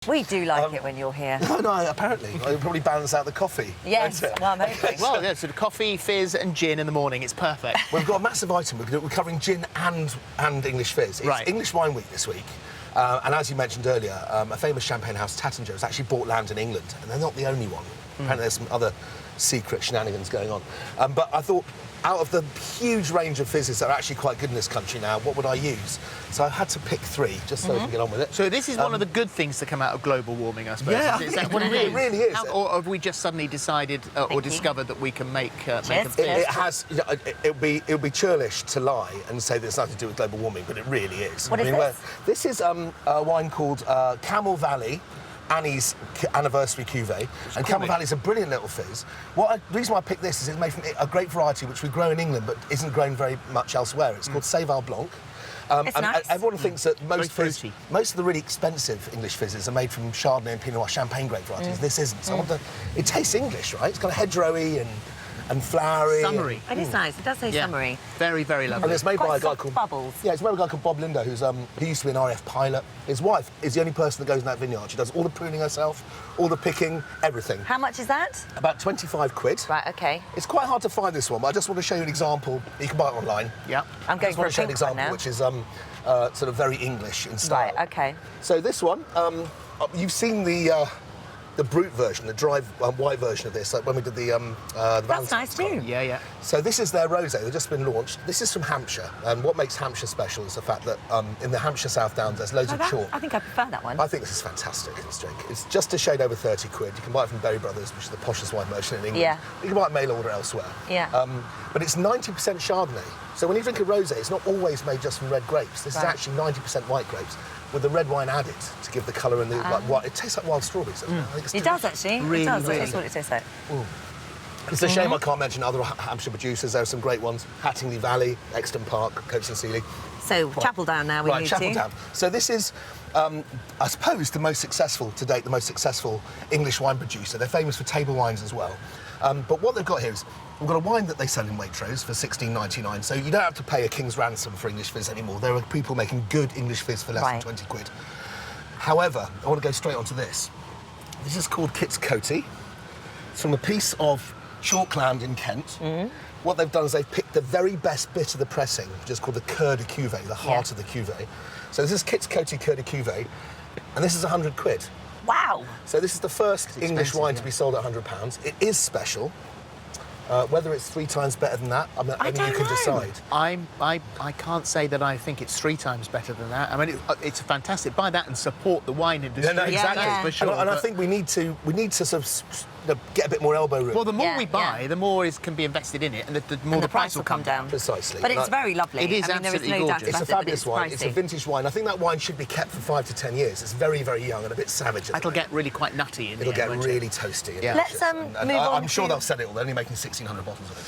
We do like it when you're here. No, apparently. It'll probably balance out the coffee. Yes, well, I'm hoping. Well, yeah, so the coffee, fizz and gin in the morning, it's perfect. We've got a massive item. We're covering gin and English fizz. It's Right. English Wine Week this week. And as you mentioned earlier, a famous champagne house, Tattinger, has actually bought land in England. And they're not the only one. Apparently there's some other secret shenanigans going on. But I thought, out of the huge range of fizzes that are actually quite good in this country now, what would I use? So I had to pick three, just so we can get on with it. So this is one of the good things to come out of global warming, I suppose. Yeah, Is that what it is? it really is. Or have we just suddenly decided or discovered that we can make them? It has. You know, it would be churlish to lie and say that it's nothing to do with global warming, but it really is. What is this? This is a wine called Camel Valley Annie's anniversary cuvee, and Camel Valley is a brilliant little fizz. The reason why I picked this is it's made from a grape variety which we grow in England but isn't grown very much elsewhere. It's called Seyval Blanc. It's and nice. everyone thinks that most fruity. of the really expensive English fizzes are made from Chardonnay and Pinot Noir champagne grape varieties. This isn't. So it tastes English, right? It's kind of hedgerowy and flowery. Summery. It is nice. It does say summery. Very, very lovely. And it's made by Quite a guy soft called bubbles. Yeah, it's made by a guy called Bob Linder, who used to be an RF pilot. His wife is the only person that goes in that vineyard. She does all the pruning herself, all the picking, everything. How much is that? About 25 quid. Right, OK. It's quite hard to find this one, but I just want to show you an example. You can buy it online. Yeah. I'm going for a show you an pink one example, now. which is sort of very English in style. Right, OK. So this one, you've seen the brut version, the dry white version of this, like when we did the That's Valentine's nice too. column. Yeah, yeah. So this is their rosé. They've just been launched. This is from Hampshire, and what makes Hampshire special is the fact that in the Hampshire South Downs there's loads of chalk. I think I prefer that one. I think this is fantastic, this drink. It's just a shade over 30 quid. You can buy it from Berry Brothers, which is the poshest wine merchant in England. Yeah. You can buy it mail order elsewhere. Yeah. But it's 90% Chardonnay. So when you drink a rosé, it's not always made just from red grapes. This is actually 90% white grapes with the red wine added to give the colour and the white. It tastes like wild strawberries. I think it's It does, actually. Really, it does. really. That's what it tastes like. It's a shame I can't mention other Hampshire producers. There are some great ones. Hattingley Valley, Exton Park, Coates and Seeley. So, Chapeldown now we Right, move Chapeldown. So this is, I suppose, the most successful English wine producer. They're famous for table wines as well. But what they've got here is, we've got a wine that they sell in Waitrose for £16.99, so you don't have to pay a king's ransom for English fizz anymore. There are people making good English fizz for less than 20 quid. However, I want to go straight onto this. This is called Kit's Coty. It's from a piece of chalkland in Kent. What they've done is they've picked the very best bit of the pressing, which is called the cœur de cuvée, the heart of the cuvée. So this is Kit's Coty cœur de cuvée, and this is 100 quid. Wow. So this is the first English wine to be sold at £100. It is special. Whether it's 3 times better than that, I mean, only you can decide. I can't say that I think it's 3 times better than that. I mean, it's fantastic. Buy that and support the wine industry. No, exactly. Yeah. For sure. And I think we need to sort of get a bit more elbow room. Well, the more Yeah, we buy, yeah. the more can be invested in it, and the more And the price will come down. Precisely. But And it's very lovely. It is I mean, there is absolutely no doubt gorgeous. about It's a it, but fabulous wine. It's a pricey. vintage wine. I think that wine should be kept for 5 to 10 years. It's very, very young and a bit savage. It'll get really quite nutty in the It'll end, get won't it? really toasty. And Yeah. delicious. Let's, And move on I'm sure to- they'll sell it all. They're only making 1,600 bottles of it.